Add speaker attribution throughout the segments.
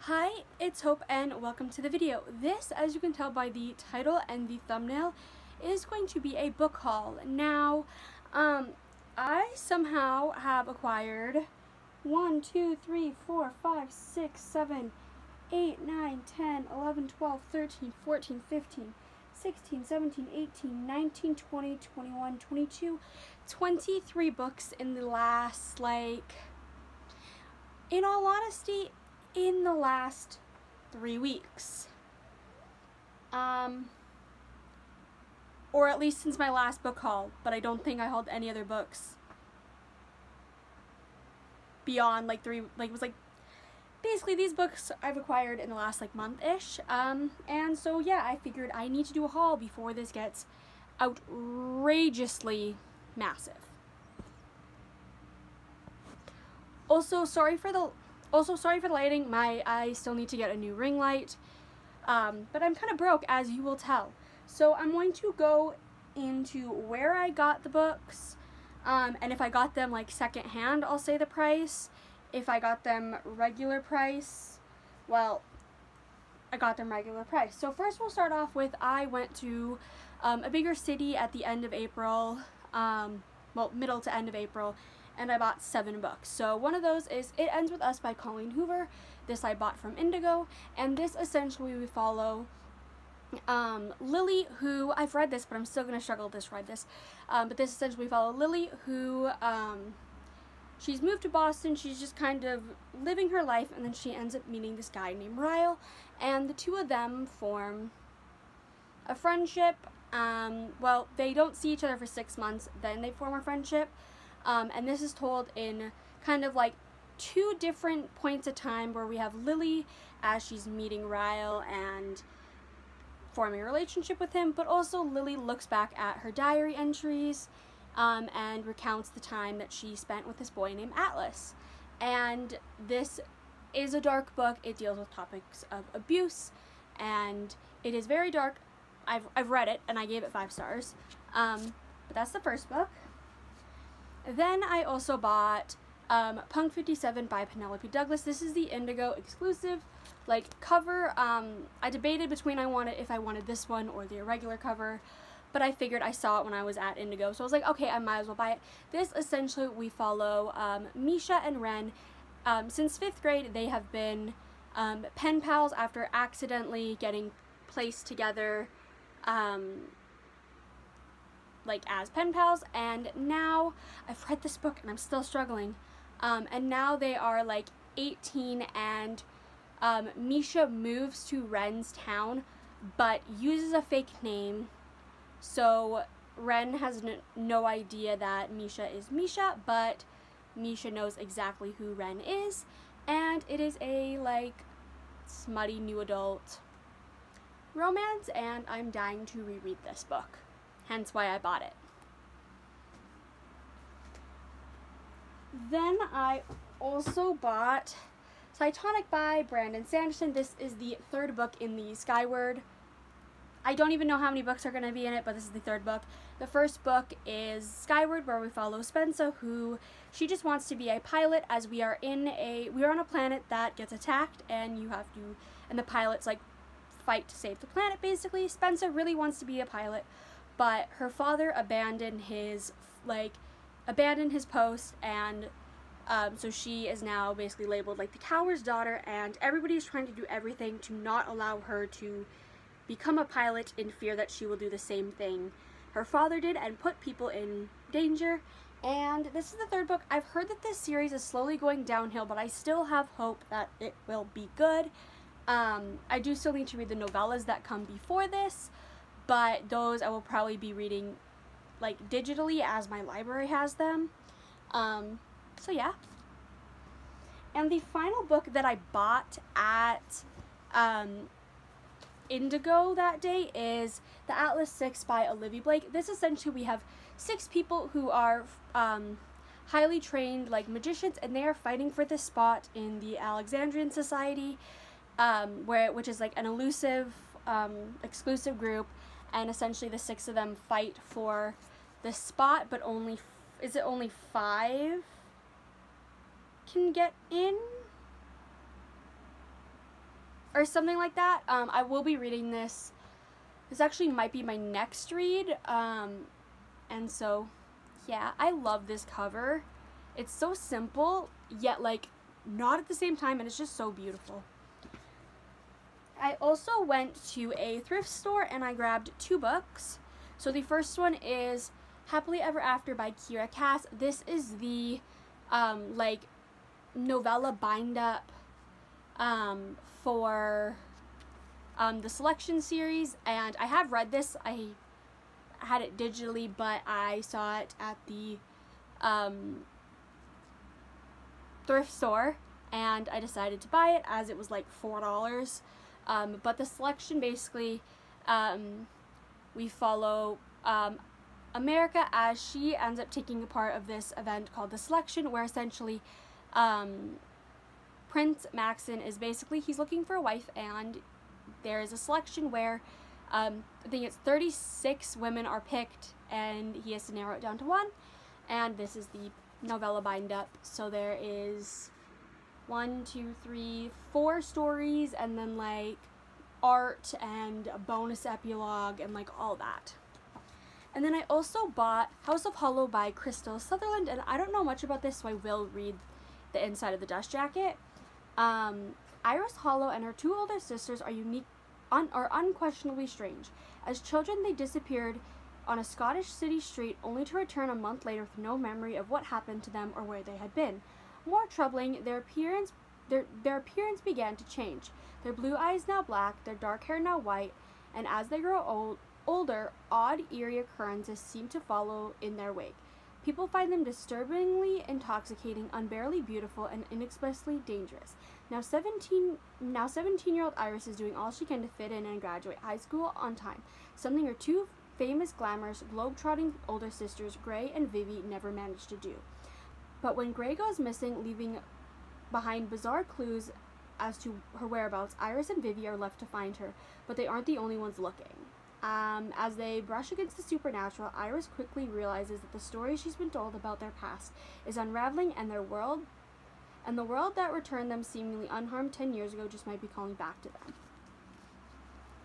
Speaker 1: Hi, it's Hope and welcome to the video. This, as you can tell by the title and the thumbnail, is going to be a book haul. Now, I somehow have acquired 1, 2, 3, 4, 5, 6, 7, 8, 9, 10, 11, 12, 13, 14, 15, 16, 17, 18, 19, 20, 21, 22, 23 books in the last, in all honesty, in the last 3 weeks. Or at least since my last book haul, but I don't think I hauled any other books beyond basically these books I've acquired in the last month-ish. And so yeah, I figured I need to do a haul before this gets outrageously massive. Also, sorry for the lighting. I still need to get a new ring light, but I'm kind of broke, as you will tell. So I'm going to go into where I got the books, and if I got them second hand, I'll say the price. If I got them regular price, well, I got them regular price. So first we'll start off with, I went to a bigger city at the end of April, well, middle to end of April, and I bought 7 books. So one of those is It Ends With Us by Colleen Hoover. This I bought from Indigo, and this essentially we follow Lily, who, I've read this, but I'm still going to struggle to read this, but this essentially we follow Lily, who, she's moved to Boston, she's just kind of living her life, and then she ends up meeting this guy named Ryle, and the two of them form a friendship. Well, they don't see each other for 6 months, then they form a friendship. And this is told in kind of 2 different points of time, where we have Lily as she's meeting Ryle and forming a relationship with him, but also Lily looks back at her diary entries and recounts the time that she spent with this boy named Atlas. And this is a dark book. It deals with topics of abuse, and it is very dark. I've read it, and I gave it 5 stars. But that's the first book. Then I also bought Punk 57 by Penelope Douglas. This is the Indigo exclusive cover. I debated between if I wanted this one or the irregular cover, but I figured I saw it when I was at Indigo, so I was like, okay, I might as well buy it. This essentially we follow Misha and Ren. Since 5th grade, they have been pen pals after accidentally getting placed together as pen pals, and now I've read this book and I'm still struggling, and now they are 18, and Misha moves to Ren's town but uses a fake name, so Ren has no idea that Misha is Misha, but Misha knows exactly who Ren is, and it is a smutty new adult romance, and I'm dying to reread this book. Hence why I bought it. Then I also bought Titonic by Brandon Sanderson. This is the 3rd book in the Skyward. I don't even know how many books are going to be in it, but this is the 3rd book. The first book is Skyward, where we follow Spencer, who she just wants to be a pilot, as we are on a planet that gets attacked, and the pilots fight to save the planet basically. Spencer really wants to be a pilot, but her father abandoned his post, and so she is now basically labeled the coward's daughter, and everybody is trying to do everything to not allow her to become a pilot, in fear that she will do the same thing her father did and put people in danger. And this is the 3rd book. I've heard that this series is slowly going downhill, but I still have hope that it will be good. I do still need to read the novellas that come before this, but those I will probably be reading digitally, as my library has them. So yeah. And the final book that I bought at Indigo that day is The Atlas 6 by Olivia Blake. This essentially, we have 6 people who are highly trained magicians, and they are fighting for this spot in the Alexandrian Society, which is an elusive exclusive group. And essentially the 6 of them fight for this spot, but only 5 can get in? or something like that. I will be reading this. This actually might be my next read. And so, yeah, I love this cover. It's so simple, yet like not at the same time, and it's just so beautiful. I also went to a thrift store and I grabbed 2 books. So the first one is Happily Ever After by Kira Cass. This is the like novella bind up for the Selection series, and I have read this. I had it digitally, but I saw it at the thrift store and I decided to buy it as it was like $4. But the Selection, basically, we follow America as she ends up taking a part of this event called the Selection, where essentially Prince Maxon is basically, he's looking for a wife, and there is a selection where I think it's 36 women are picked and he has to narrow it down to 1, and this is the novella bind up. So there is 1, 2, 3, 4 stories, and then like art and a bonus epilogue and like all that. And then I also bought House of Hollow by Crystal Sutherland, and I don't know much about this, so I will read the inside of the dust jacket. Iris Hollow and her 2 older sisters are unquestionably strange. As children, they disappeared on a Scottish city street, only to return a month later with no memory of what happened to them or where they had been. More troubling, their appearance began to change. Their blue eyes now black, their dark hair now white, and as they grow older, odd, eerie occurrences seem to follow in their wake. People find them disturbingly intoxicating, unbearably beautiful, and inexplicably dangerous. Now 17-year-old Iris is doing all she can to fit in and graduate high school on time, something her 2 famous, glamorous, globe-trotting older sisters, Gray and Vivi, never managed to do. But when Gray goes missing, leaving behind bizarre clues as to her whereabouts, Iris and Vivi are left to find her, but they aren't the only ones looking. As they brush against the supernatural, Iris quickly realizes that the story she's been told about their past is unraveling, and the world that returned them seemingly unharmed 10 years ago just might be calling back to them.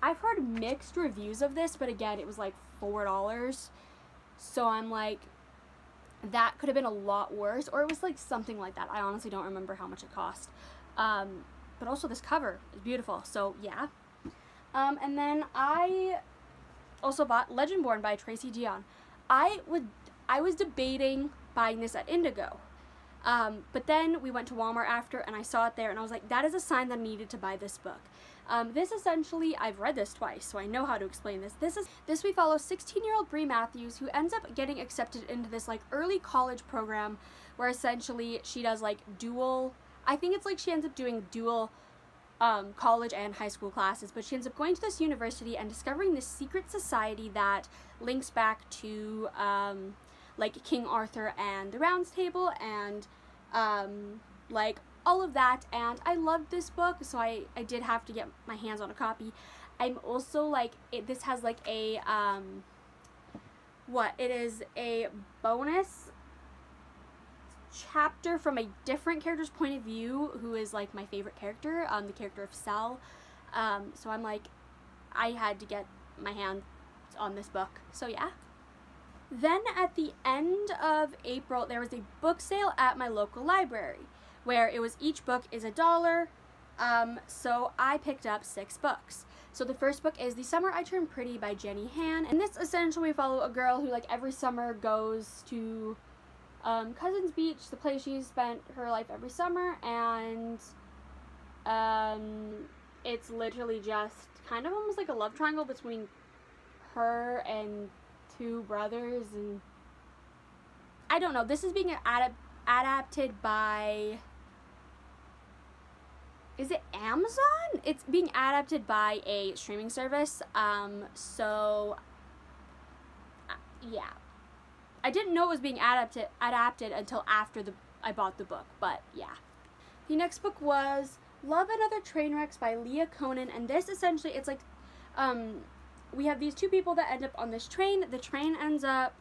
Speaker 1: I've heard mixed reviews of this, but again, it was like $4. So I'm like, that could have been a lot worse, or it was like something like that. I honestly don't remember how much it cost. But also this cover is beautiful, so yeah. And then I also bought Legendborn by Tracy Deonn. I was debating buying this at Indigo. But then we went to Walmart after and I saw it there and I was like, that is a sign that I needed to buy this book. This essentially, I've read this twice, so I know how to explain this. This we follow 16-year-old Bree Matthews, who ends up getting accepted into this like early college program where essentially she does like dual, I think it's like she ends up doing dual college and high school classes, but she ends up going to this university and discovering this secret society that links back to like King Arthur and the Round Table and like all of that. And I loved this book, so I did have to get my hands on a copy. I'm also like, this has like a it is a bonus chapter from a different character's point of view, who is like my favorite character, the character of Sel. So I'm like, I had to get my hands on this book, so yeah. Then at the end of April, there was a book sale at my local library where it was each book is $1. So I picked up 6 books. So the first book is The Summer I Turned Pretty by Jenny Han, and this essentially we follow a girl who like every summer goes to Cousins Beach, the place she spent her life every summer, and it's literally just kind of almost like a love triangle between her and 2 brothers, and I don't know, this is being adapted by, is it Amazon? It's being adapted by a streaming service, so yeah. I didn't know it was being adapted until after I bought the book, but yeah. The next book was Love and Other Trainwrecks by Leah Conan, and this essentially, it's like, we have these 2 people that end up on this train. The train ends up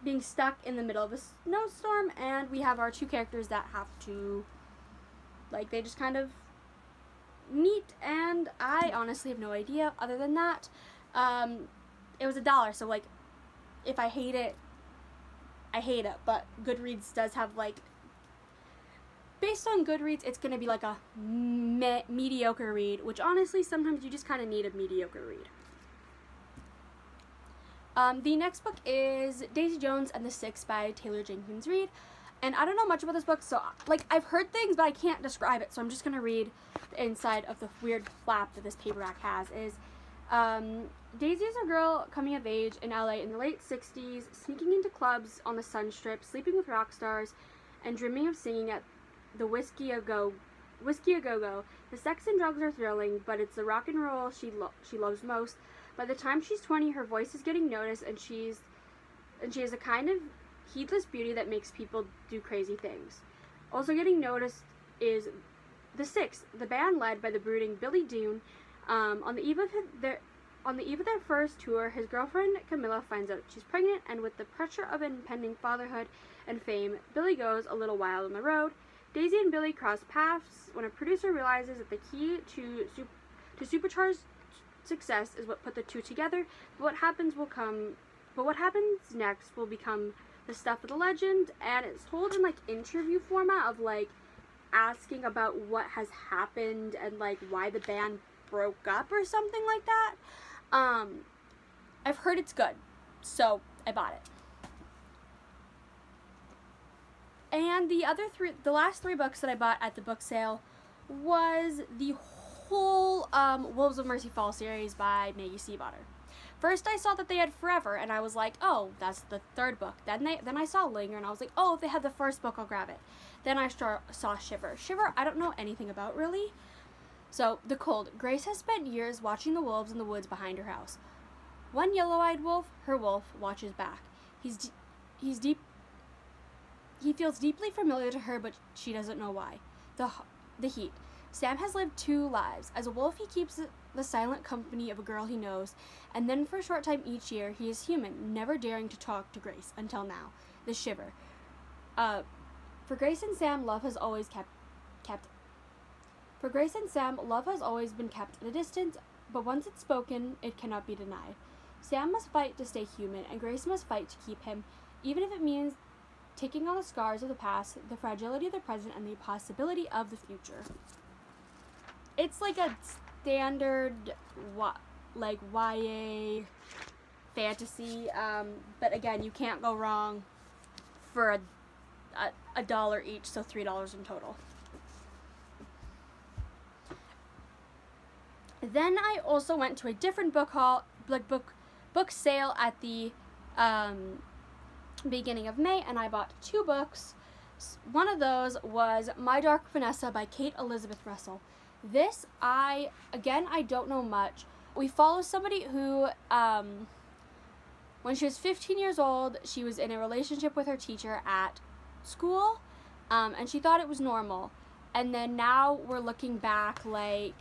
Speaker 1: being stuck in the middle of a snowstorm, and we have our 2 characters that have to Like, they just kind of meet, and I honestly have no idea other than that. It was $1, so, like, if I hate it, I hate it, but Goodreads does have, like, based on Goodreads, it's gonna be like a mediocre read, which honestly, sometimes you just kind of need a mediocre read. The next book is Daisy Jones and the Six by Taylor Jenkins Reid. And I don't know much about this book, so, like, I've heard things, but I can't describe it, so I'm just going to read the inside of the weird flap that this paperback has. Daisy is a girl coming of age in LA in the late 60s, sneaking into clubs on the Sun Strip, sleeping with rock stars, and dreaming of singing at the Whiskey A Go Go. The sex and drugs are thrilling, but it's the rock and roll she loves most. By the time she's 20, her voice is getting noticed, and she has a kind of heedless beauty that makes people do crazy things. Also getting noticed is the Six, the band led by the brooding Billy Doon. On the eve of their first tour, his girlfriend Camilla finds out she's pregnant, and with the pressure of impending fatherhood and fame, Billy goes a little wild on the road. Daisy and Billy cross paths when a producer realizes that the key to supercharged success is what put the two together. But what happens next will become the stuff of the legend, and it's told in, like, interview format of, like, asking about what has happened and, like, why the band broke up or something like that. I've heard it's good, so I bought it. And the last three books that I bought at the book sale was the whole Wolves of Mercy Falls series by Maggie Stiefvater. First, I saw that they had Forever, and I was like, oh, that's the third book. Then I saw Linger, and I was like, oh, if they have the first book, I'll grab it. Then I saw Shiver. Shiver, I don't know anything about, really. So, The Cold. Grace has spent years watching the wolves in the woods behind her house. One yellow-eyed wolf, her wolf, watches back. He feels deeply familiar to her, but she doesn't know why. The heat. Sam has lived two lives. As a wolf, he keeps the silent company of a girl he knows, and then for a short time each year, he is human, never daring to talk to Grace, until now. The Shiver. For Grace and Sam, love has always been kept at a distance, but once it's spoken, it cannot be denied. Sam must fight to stay human, and Grace must fight to keep him, even if it means taking on the scars of the past, the fragility of the present, and the possibility of the future. It's like a standard, like, YA fantasy, but again, you can't go wrong for $1 each, so $3 in total. Then I also went to a different book sale at the beginning of May, and I bought 2 books. One of those was My Dark Vanessa by Kate Elizabeth Russell. This, I don't know much. We follow somebody who, when she was 15 years old, she was in a relationship with her teacher at school, and she thought it was normal. And then now we're looking back, like,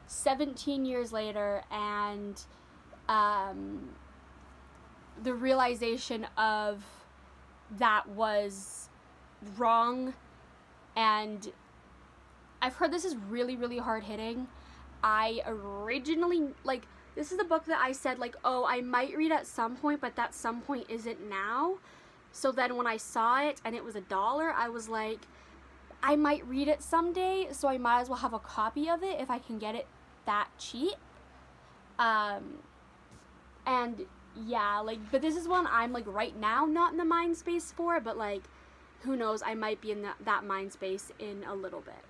Speaker 1: 17 years later, and the realization of that was wrong. And I've heard this is really, really hard-hitting. I originally, like, this is the book that I said, like, oh, I might read at some point, but that some point isn't now. So then when I saw it and it was $1, I was like, I might read it someday, so I might as well have a copy of it if I can get it that cheap. And yeah, like, but this is one I'm, like, right now not in the mind space for, but, like, who knows, I might be in that mind space in a little bit.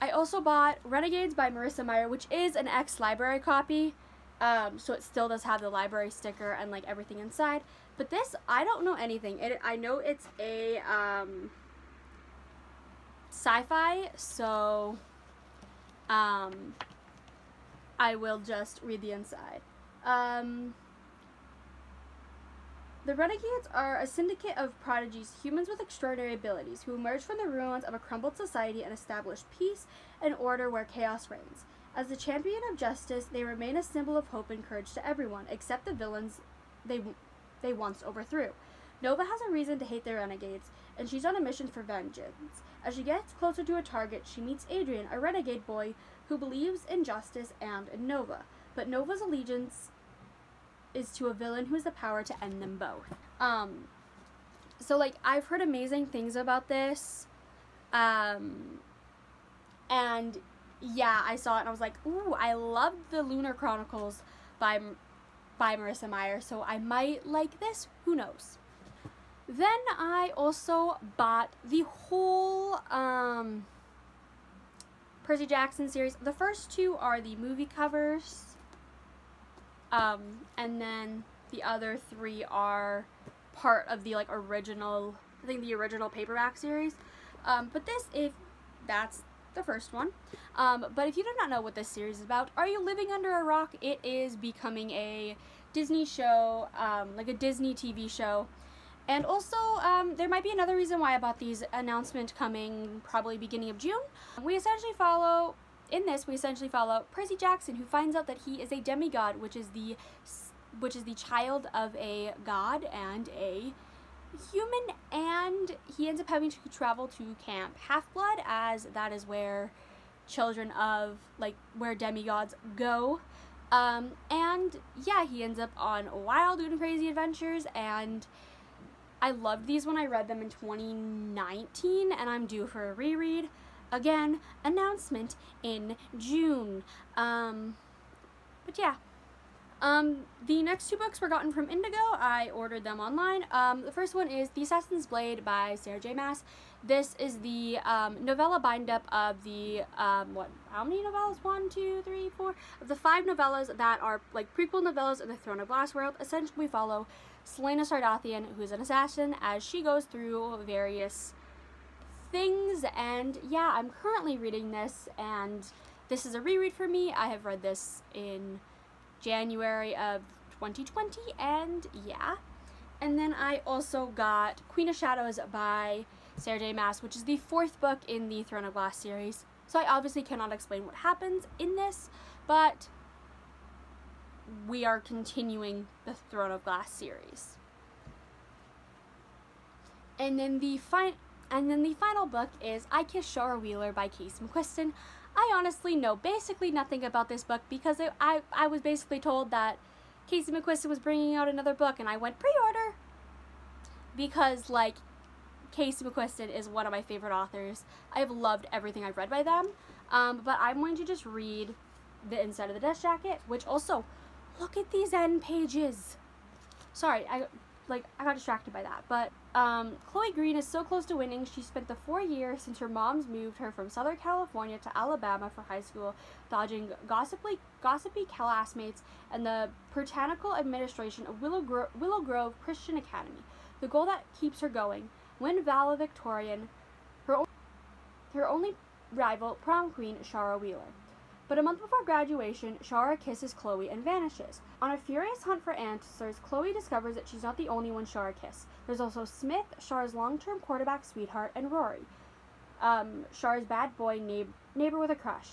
Speaker 1: I also bought Renegades by Marissa Meyer, which is an ex-library copy, so it still does have the library sticker and, like, everything inside. But this, I don't know anything. I know it's a sci-fi, so I will just read the inside. The Renegades are a syndicate of prodigies, humans with extraordinary abilities, who emerge from the ruins of a crumbled society and establish peace and order where chaos reigns. As the champion of justice, they remain a symbol of hope and courage to everyone, except the villains they once overthrew. Nova has a reason to hate the Renegades, and she's on a mission for vengeance. As she gets closer to a target, she meets Adrian, a renegade boy who believes in justice and in Nova. But Nova's allegiance is to a villain who has the power to end them both. So, like, I've heard amazing things about this. And, yeah, I saw it and I was like, ooh, I love the Lunar Chronicles by Marissa Meyer, so I might like this. Who knows? Then I also bought the whole Percy Jackson series. The first two are the movie covers, and then the other three are part of the, like, original, I think the original paperback series. But that's the first one. But if you do not know what this series is about, are you living under a rock? It is becoming a Disney show, like a Disney TV show. And also, there might be another reason why I bought these, announcement coming probably beginning of June. We essentially follow Percy Jackson, who finds out that he is a demigod, which is the child of a god and a human, and he ends up having to travel to Camp Half-Blood, as that is where children of, like, where demigods go. And yeah, he ends up on wild and crazy adventures, and I loved these when I read them in 2019, and I'm due for a reread. Again, announcement in June. But yeah. The next two books were gotten from Indigo. I ordered them online. The first one is The Assassin's Blade by Sarah J. Maas. This is the novella bind-up of the, how many novellas? 1, 2, 3, 4? Of the 5 novellas that are, like, prequel novellas in the Throne of Glass world. Essentially, we follow Selena Sardathian, who is an assassin, as she goes through various things. And yeah, I'm currently reading this, and this is a reread for me. I have read this in January of 2020, and yeah. And then I also got Queen of Shadows by Sarah J. Maas, which is the 4th book in the Throne of Glass series. So I obviously cannot explain what happens in this, but we are continuing the Throne of Glass series. And then the final book is I Kiss Shara Wheeler by Casey McQuiston. I honestly know basically nothing about this book because I was basically told that Casey McQuiston was bringing out another book, and I went pre-order because, like, Casey McQuiston is one of my favorite authors. I have loved everything I've read by them, but I'm going to just read the inside of the dust jacket, which also, look at these end pages. Sorry, I got distracted by that, but Chloe Green is so close to winning. She spent the 4 years since her mom's moved her from Southern California to Alabama for high school, dodging gossipy classmates and the puritanical administration of Willow Grove Christian Academy. The goal that keeps her going: win valedictorian, her only rival, prom queen Shara Wheeler. But a month before graduation, Shara kisses Chloe and vanishes. On a furious hunt for answers, Chloe discovers that she's not the only one Shara kissed. There's also Smith, Shara's long-term quarterback sweetheart, and Rory, Shara's bad boy neighbor with a crush.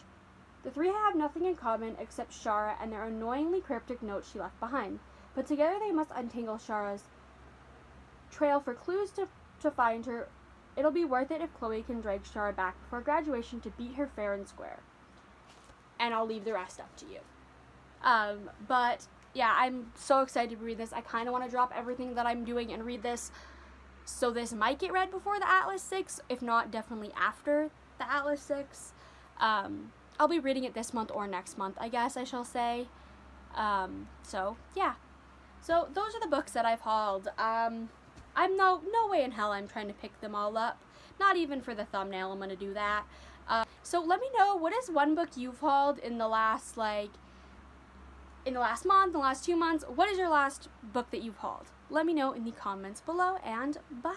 Speaker 1: The three have nothing in common except Shara and their annoyingly cryptic notes she left behind. But together they must untangle Shara's trail for clues to find her. It'll be worth it if Chloe can drag Shara back before graduation to beat her fair and square. And I'll leave the rest up to you. But yeah, I'm so excited to read this. I kind of want to drop everything that I'm doing and read this. So this might get read before the Atlas 6, if not definitely after the Atlas 6. I'll be reading it this month or next month, I guess I shall say. So yeah. So those are the books that I've hauled. I'm no way in hell I'm trying to pick them all up. Not even for the thumbnail I'm going to do that. So let me know, what is one book you've hauled in the last, month, the last 2 months? What is your last book that you've hauled? Let me know in the comments below, and bye!